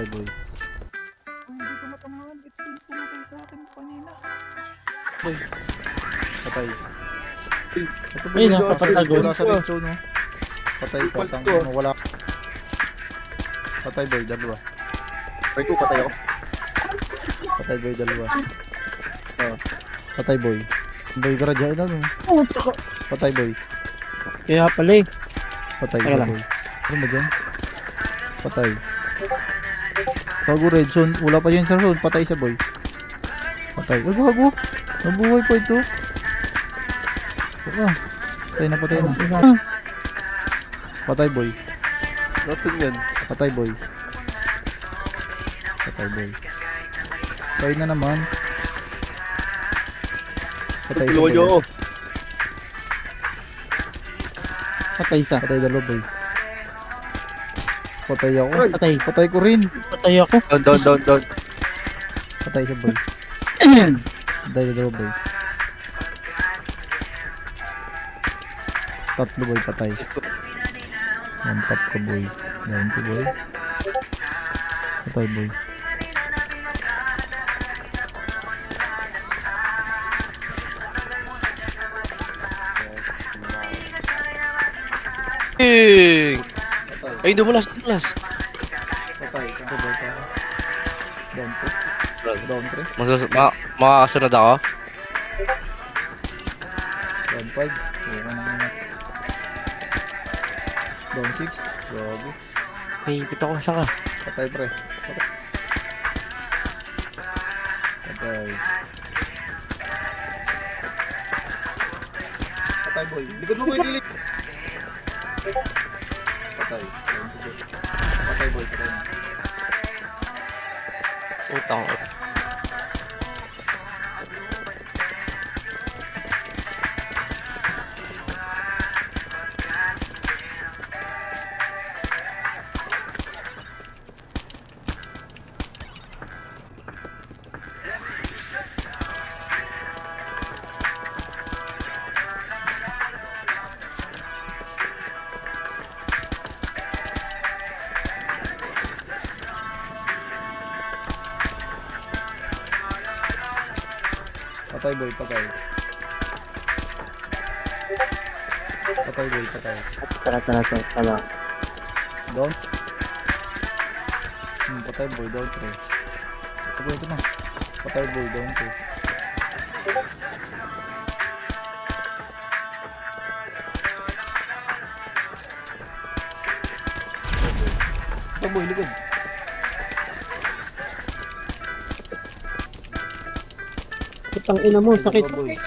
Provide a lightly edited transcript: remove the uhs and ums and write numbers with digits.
Patay boy. Hindi ko matamaan. Ito yung pumatay sa akin kanina. Boy. Patay. Ito Ay, napapatagos. Wala sa red zone, no? Patay ka, tangin mo, wala. Patay boy, dalawa. Ay ko, patay ako. Patay boy, dalawa. Patay boy. Boy, garage, ay lang. Patay boy. Kaya pala eh. Patay Teka ka lang. boy. Ano mo dyan? Patay. Bago red zone, wala pa dyan sa zone. Patay sa boy. Patay. Ay, bago. Nabuhay pa ito. Patay na, patay na. Patay boy. Nothing yan. Patay boy. Patay boy. Patay na naman. Patay sa Tulungan boy. nyo ako. Patay isa. Patay dalawa boy. Patay ako. Patay. Patay ko rin. Patay ako. Down. Patay sa boy. Patay dalawa boy. Tatlo boy patay. One tap ka boy. Down to boy. Patay boy. Ay, dumulas. Patay. Tatlo boy pa. Down to. Down 3. Makakasunod ako? Down 5. Okay na naman. Down 6. Grabe. Ay, pito ko. Saan ka? Patay pre. Patay. Patay. Patay boy. Likod mo boy, dilik. Patay. Patay boy, patay na. Utang. Patay boy, patay. Patay boy, patay. Tara. Down. Patay boy, down 3. Patay boy, ito na. Patay boy, down 2. Patay boy, likod. Putang ina mo, sakit. Boy.